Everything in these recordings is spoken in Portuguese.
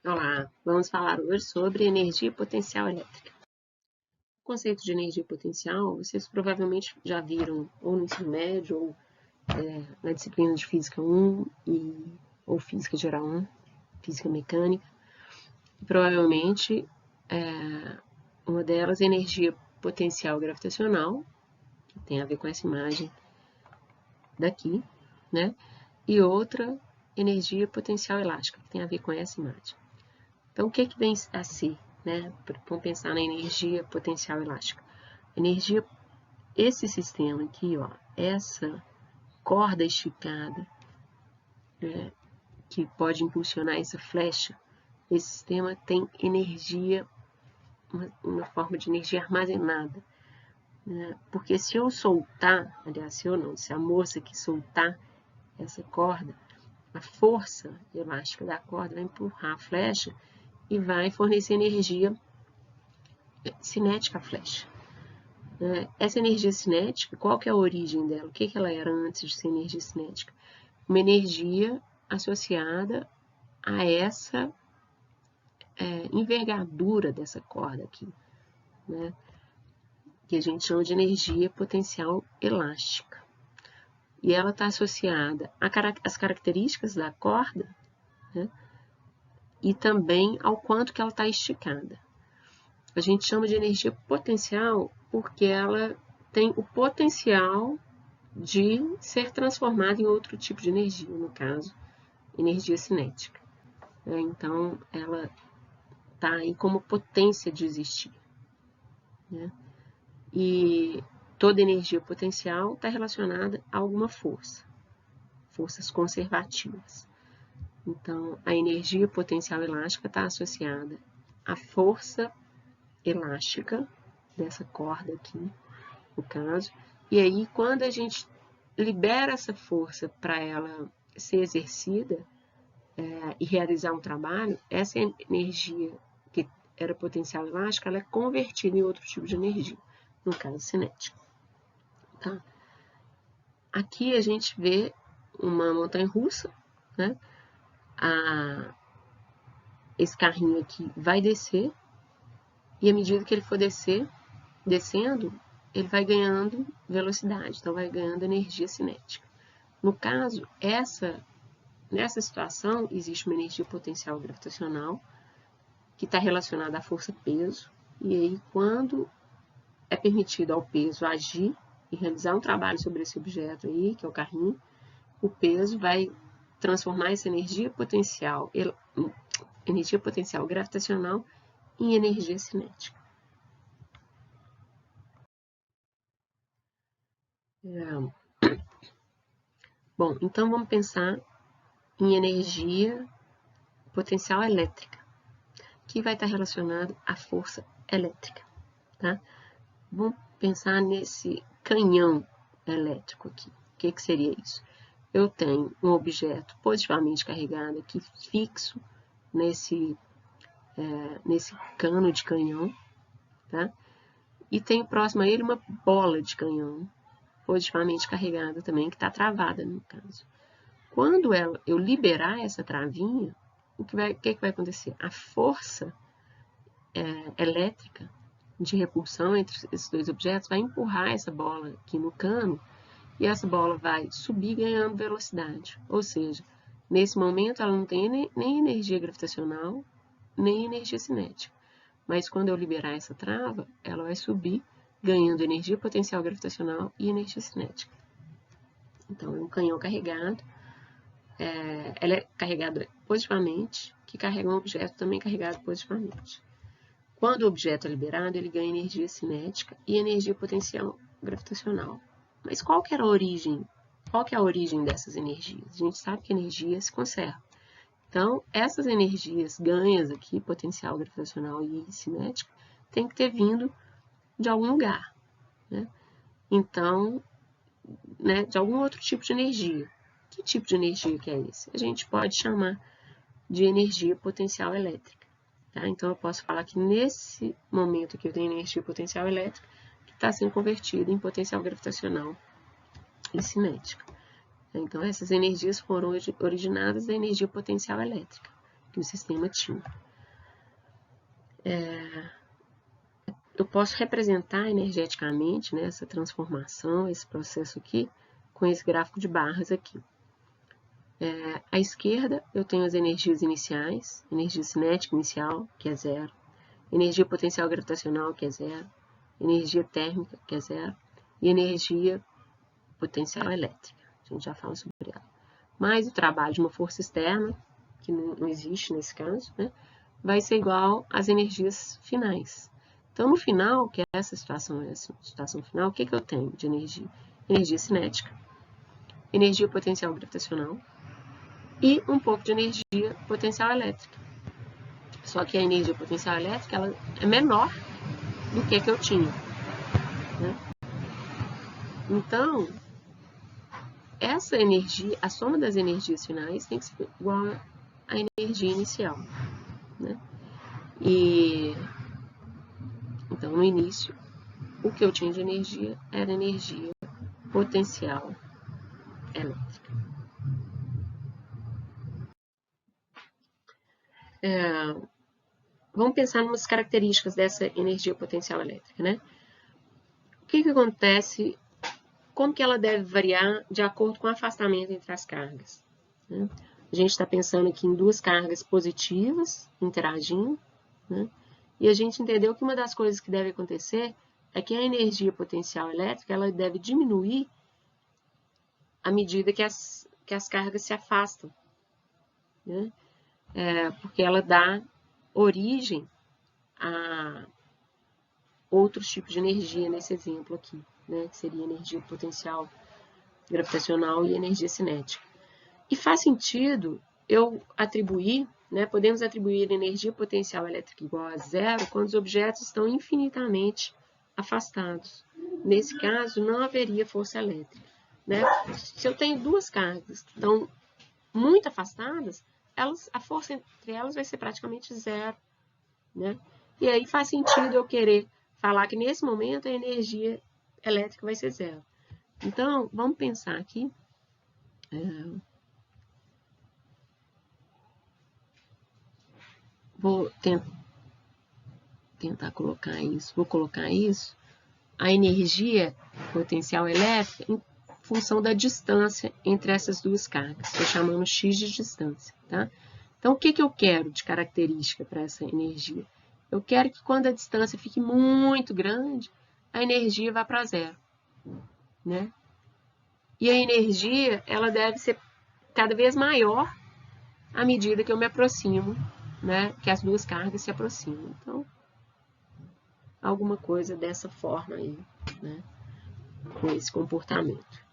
Olá, vamos falar hoje sobre energia potencial elétrica. O conceito de energia potencial, vocês provavelmente já viram ou no ensino médio, ou na disciplina de Física 1, ou Física Geral 1, Física Mecânica. E provavelmente, uma delas é energia potencial gravitacional, que tem a ver com essa imagem daqui, né? E outra, energia potencial elástica, que tem a ver com essa imagem. Então, o que vem a ser, né? Vamos pensar na energia potencial elástica. Energia, esse sistema aqui, ó, essa corda esticada, né, que pode impulsionar essa flecha, esse sistema tem energia, uma forma de energia armazenada. Né? Porque se eu soltar, aliás, se eu não, se a moça que soltar essa corda, a força elástica da corda vai empurrar a flecha e vai fornecer energia cinética à flecha. Essa energia cinética, qual que é a origem dela? O que ela era antes de ser energia cinética? Uma energia associada a essa envergadura dessa corda aqui, né? Que a gente chama de energia potencial elástica. E ela está associada às características da corda, né? E também ao quanto que ela está esticada. A gente chama de energia potencial porque ela tem o potencial de ser transformada em outro tipo de energia, no caso, energia cinética. Então, ela está aí como potência de existir. Né? E toda energia potencial está relacionada a alguma força, forças conservativas. Então, a energia potencial elástica está associada à força elástica dessa corda aqui, no caso. E aí, quando a gente libera essa força para ela ser exercida e realizar um trabalho, essa energia que era potencial elástica, ela é convertida em outro tipo de energia, no caso cinética. Tá? Aqui a gente vê uma montanha-russa, né? Esse carrinho aqui vai descer, e à medida que ele for descendo, ele vai ganhando velocidade, então vai ganhando energia cinética. No caso, nessa situação, existe uma energia potencial gravitacional que está relacionada à força-peso, e aí quando é permitido ao peso agir e realizar um trabalho sobre esse objeto aí, que é o carrinho, o peso vai transformar essa energia potencial gravitacional em energia cinética. Bom, então vamos pensar em energia potencial elétrica, que vai estar relacionado à força elétrica. Tá? Vamos pensar nesse canhão elétrico aqui. O que seria isso? Eu tenho um objeto positivamente carregado aqui, fixo nesse cano de canhão, tá? E tenho próximo a ele uma bola de canhão positivamente carregada também, que está travada no caso. Quando eu liberar essa travinha, o que vai acontecer? A força elétrica de repulsão entre esses dois objetos vai empurrar essa bola aqui no cano e essa bola vai subir ganhando velocidade. Ou seja, nesse momento ela não tem nem energia gravitacional, nem energia cinética. Mas quando eu liberar essa trava, ela vai subir ganhando energia potencial gravitacional e energia cinética. Então, é um canhão carregado. Ela é carregada positivamente, que carrega um objeto também carregado positivamente. Quando o objeto é liberado, ele ganha energia cinética e energia potencial gravitacional. Mas qual que era a origem? Qual que é a origem dessas energias? A gente sabe que a energia se conserva. Então, essas energias ganhas aqui, potencial gravitacional e cinética, tem que ter vindo de algum lugar. Né? Então, né, de algum outro tipo de energia. Que tipo de energia que é esse? A gente pode chamar de energia potencial elétrica. Tá? Então, eu posso falar que nesse momento aqui eu tenho energia potencial elétrica que está sendo convertida em potencial gravitacional e cinética. Então, essas energias foram originadas da energia potencial elétrica. que o sistema tinha. Eu posso representar energeticamente, né, essa transformação, esse processo aqui, com esse gráfico de barras aqui. À esquerda, eu tenho as energias iniciais, energia cinética inicial, que é 0, energia potencial gravitacional, que é 0, energia térmica, que é 0, e energia potencial elétrica. A gente já fala sobre ela. Mais o trabalho de uma força externa, que não existe nesse caso, né, vai ser igual às energias finais. Então, no final, que é essa situação final, o que eu tenho de energia? Energia cinética, energia potencial gravitacional e um pouco de energia potencial elétrica. Só que a energia potencial elétrica ela é menor do que eu tinha. Né? Então, essa energia, a soma das energias finais tem que ser igual à energia inicial. Né? Então, no início, o que eu tinha de energia era energia potencial elétrica. Vamos pensar em umas características dessa energia potencial elétrica. Né? O que acontece, como que ela deve variar de acordo com o afastamento entre as cargas? Né? A gente está pensando aqui em duas cargas positivas interagindo, né? E a gente entendeu que uma das coisas que deve acontecer é que a energia potencial elétrica ela deve diminuir à medida que as cargas se afastam, né? Porque ela dá origem a outros tipos de energia nesse exemplo aqui, né? Que seria energia potencial gravitacional e energia cinética. E faz sentido eu atribuir, né? Podemos atribuir energia potencial elétrica igual a 0 quando os objetos estão infinitamente afastados. Nesse caso, não haveria força elétrica. Né? Se eu tenho duas cargas que estão muito afastadas, a força entre elas vai ser praticamente 0. Né? E aí faz sentido eu querer falar que nesse momento a energia elétrica vai ser 0. Então, vamos pensar aqui. Vou tentar colocar isso. Vou colocar isso. A energia potencial elétrica em função da distância entre essas duas cargas. Estou chamando x de distância. Tá? Então, o que eu quero de característica para essa energia? Eu quero que quando a distância fique muito grande, a energia vá para 0. Né? E a energia ela deve ser cada vez maior à medida que eu me aproximo, né? Que as duas cargas se aproximam. Então, alguma coisa dessa forma aí, né? Com esse comportamento.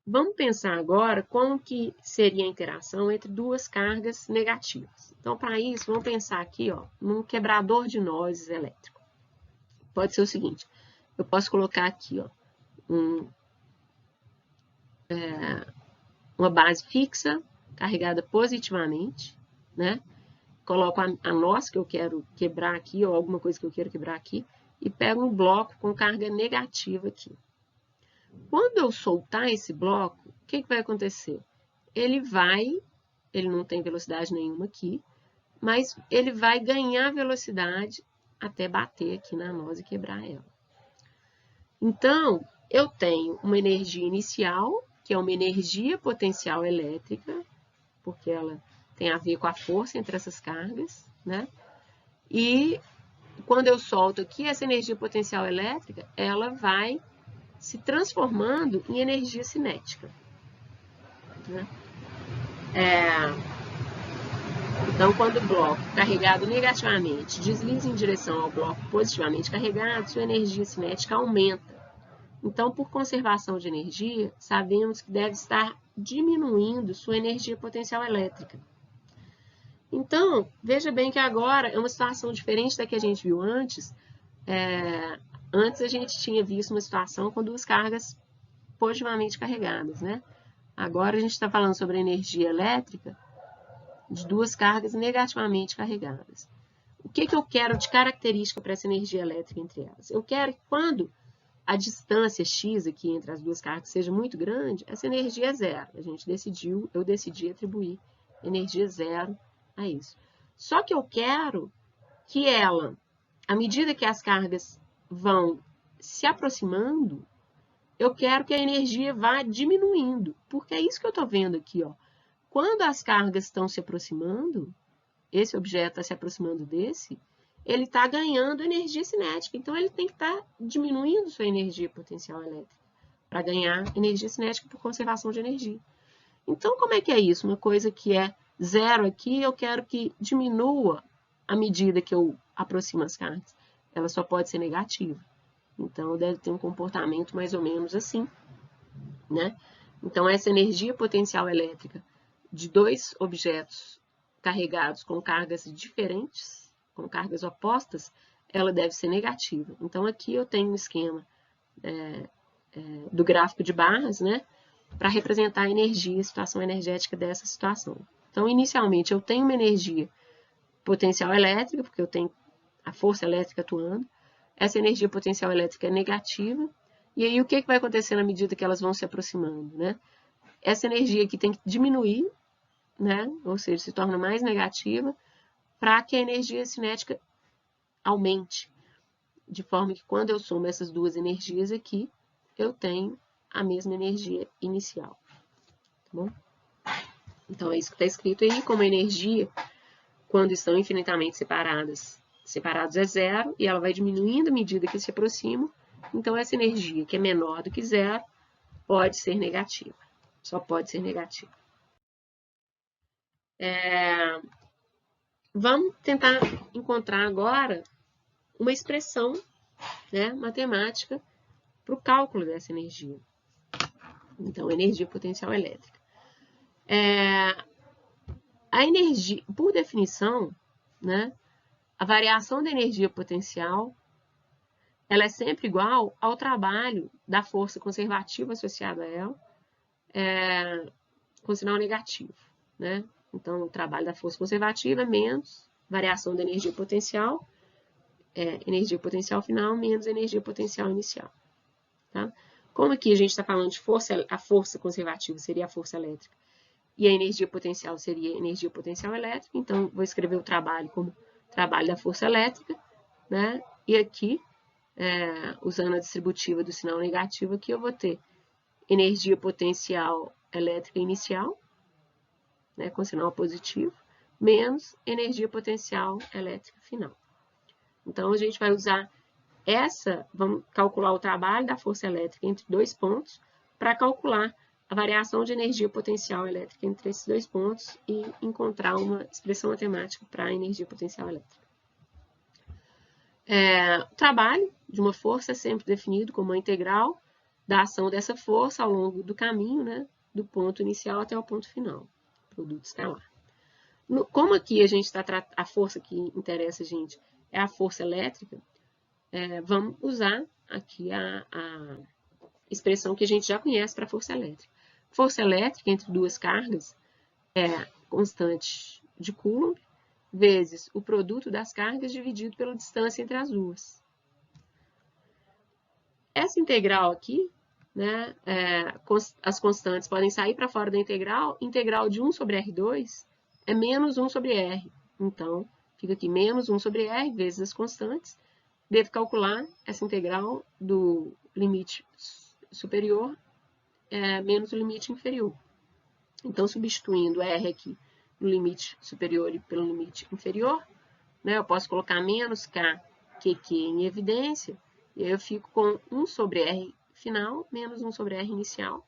Vamos pensar agora como que seria a interação entre duas cargas negativas. Então, para isso, vamos pensar aqui, ó, num quebrador de nozes elétrico. Pode ser o seguinte, eu posso colocar aqui, ó, uma base fixa carregada positivamente, né? Coloco a noz que eu quero quebrar aqui, ou alguma coisa que eu quero quebrar aqui, e pego um bloco com carga negativa aqui. Quando eu soltar esse bloco, o que vai acontecer? Ele não tem velocidade nenhuma aqui, mas ele vai ganhar velocidade até bater aqui na noz e quebrar ela. Então, eu tenho uma energia inicial, que é uma energia potencial elétrica, porque ela tem a ver com a força entre essas cargas, né? E quando eu solto aqui, essa energia potencial elétrica, ela vai se transformando em energia cinética. Né? Então, quando o bloco carregado negativamente desliza em direção ao bloco positivamente carregado, sua energia cinética aumenta. Então, por conservação de energia, sabemos que deve estar diminuindo sua energia potencial elétrica. Então, veja bem que agora é uma situação diferente da que a gente viu antes. Antes a gente tinha visto uma situação com duas cargas positivamente carregadas, né? Agora a gente está falando sobre a energia elétrica de duas cargas negativamente carregadas. O que eu quero de característica para essa energia elétrica entre elas? Eu quero que quando a distância x aqui entre as duas cargas seja muito grande, essa energia é 0. Eu decidi atribuir energia zero a isso. Só que eu quero que ela, à medida que as cargas vão se aproximando, eu quero que a energia vá diminuindo, porque é isso que eu estou vendo aqui, ó. Quando as cargas estão se aproximando, esse objeto está se aproximando desse, ele está ganhando energia cinética, então ele tem que estar diminuindo sua energia potencial elétrica para ganhar energia cinética por conservação de energia. Então, como é que é isso? Uma coisa que é zero aqui, eu quero que diminua à medida que eu aproximo as cargas. Ela só pode ser negativa. Então, deve ter um comportamento mais ou menos assim, né? Então, essa energia potencial elétrica de dois objetos carregados com cargas diferentes, com cargas opostas, ela deve ser negativa. Então, aqui eu tenho um esquema do gráfico de barras, né? Para representar a energia, a situação energética dessa situação. Então, inicialmente, eu tenho uma energia potencial elétrica, porque eu tenho a força elétrica atuando. Essa energia potencial elétrica é negativa. E aí, o que vai acontecer na medida que elas vão se aproximando, né? Essa energia aqui tem que diminuir, né? Ou seja, se torna mais negativa, para que a energia cinética aumente. De forma que, quando eu somo essas duas energias aqui, eu tenho a mesma energia inicial. Tá bom? Então, é isso que está escrito aí, como a energia, quando estão infinitamente separados é zero, e ela vai diminuindo à medida que se aproximam. Então, essa energia, que é menor do que zero, pode ser negativa. Só pode ser negativa. Vamos tentar encontrar agora uma expressão, né, matemática para o cálculo dessa energia. Então, energia potencial elétrica. A energia, por definição, né, a variação da energia potencial, ela é sempre igual ao trabalho da força conservativa associada a ela, com sinal negativo, né? Então, o trabalho da força conservativa é menos variação da energia potencial final menos energia potencial inicial. Tá? Como aqui a gente está falando de força, a força conservativa seria a força elétrica e a energia potencial seria a energia potencial elétrica, então vou escrever o trabalho como trabalho da força elétrica, né? E aqui, usando a distributiva do sinal negativo, aqui eu vou ter energia potencial elétrica inicial, né, com sinal positivo, menos energia potencial elétrica final. Então, a gente vai usar vamos calcular o trabalho da força elétrica entre dois pontos para calcular a variação de energia potencial elétrica entre esses dois pontos e encontrar uma expressão matemática para a energia potencial elétrica. O trabalho de uma força é sempre definido como a integral da ação dessa força ao longo do caminho, né, do ponto inicial até o ponto final, produto escalar. Como aqui a gente a força que interessa a gente é a força elétrica, vamos usar aqui a expressão que a gente já conhece para a força elétrica. Força elétrica entre duas cargas é constante de Coulomb vezes o produto das cargas dividido pela distância entre as duas. Essa integral aqui, né, as constantes podem sair para fora da integral. Integral de 1 sobre R2 é menos 1 sobre R. Então, fica aqui menos 1 sobre R vezes as constantes. Devo calcular essa integral do limite superior menos o limite inferior. Então, substituindo R aqui no limite superior e pelo limite inferior, né, eu posso colocar menos K, QQ em evidência, e aí eu fico com 1 sobre R final menos 1 sobre R inicial.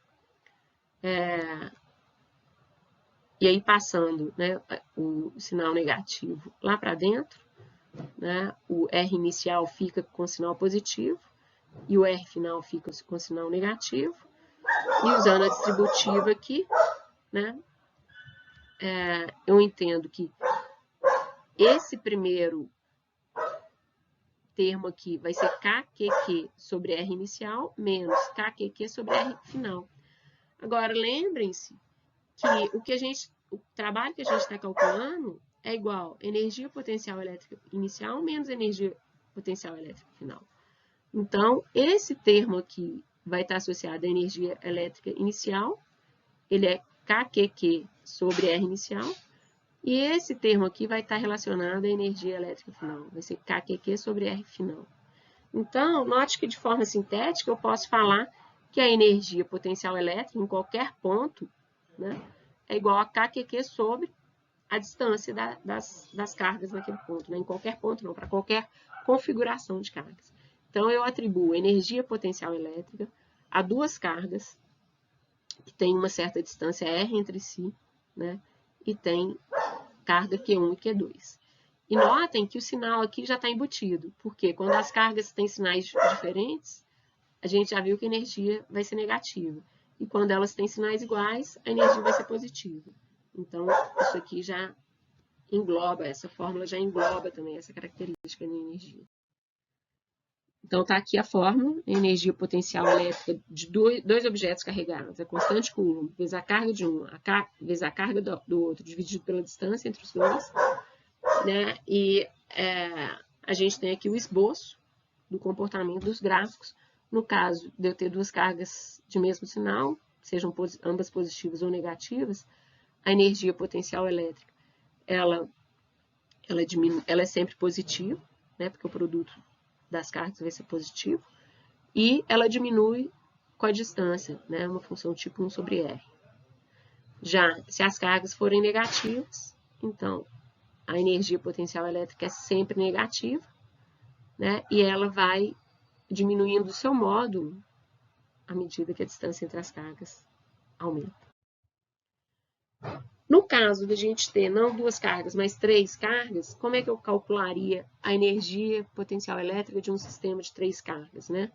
E aí, passando, né, o sinal negativo lá para dentro, né, o R inicial fica com sinal positivo e o R final fica com sinal negativo. E usando a distributiva aqui, né, eu entendo que esse primeiro termo aqui vai ser KQQ sobre R inicial menos KQQ sobre R final. Agora, lembrem-se que o trabalho que a gente está calculando é igual a energia potencial elétrica inicial menos energia potencial elétrica final. Então, esse termo aqui vai estar associado à energia elétrica inicial, ele é KQQ sobre R inicial. E esse termo aqui vai estar relacionado à energia elétrica final. Vai ser KQQ sobre R final. Então, note que de forma sintética eu posso falar que a energia potencial elétrica em qualquer ponto, né, é igual a KQQ sobre a distância das cargas naquele ponto. Né? Em qualquer ponto não, para qualquer configuração de cargas. Então, eu atribuo energia potencial elétrica a duas cargas que têm uma certa distância R entre si, né? E tem carga Q1 e Q2. E notem que o sinal aqui já está embutido, porque quando as cargas têm sinais diferentes, a gente já viu que a energia vai ser negativa. E quando elas têm sinais iguais, a energia vai ser positiva. Então, isso aqui já engloba, essa fórmula já engloba também essa característica da energia. Então, está aqui a fórmula, a energia potencial elétrica de dois objetos carregados, a constante Coulomb, vezes a carga de um, vezes a carga do outro, dividido pela distância entre os dois. Né? E a gente tem aqui o esboço do comportamento dos gráficos. No caso de eu ter duas cargas de mesmo sinal, sejam ambas positivas ou negativas, a energia potencial elétrica ela é sempre positiva, né? Porque o produto das cargas vai ser positivo, e ela diminui com a distância, né? Uma função tipo 1 sobre R. Já se as cargas forem negativas, então a energia potencial elétrica é sempre negativa, né? E ela vai diminuindo o seu módulo à medida que a distância entre as cargas aumenta. No caso de a gente ter não duas cargas, mas três cargas, como é que eu calcularia a energia potencial elétrica de um sistema de três cargas, né?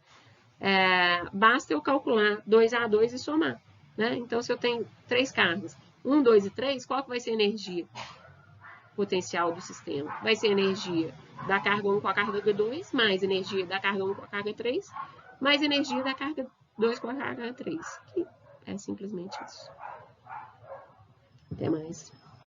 Basta eu calcular 2A2 e somar, né? Então, se eu tenho três cargas, 1, 2 e 3, qual que vai ser a energia potencial do sistema? Vai ser a energia da carga 1 com a carga 2, mais energia da carga 1 com a carga 3, mais energia da carga 2 com a carga 3, que é simplesmente isso. Até mais.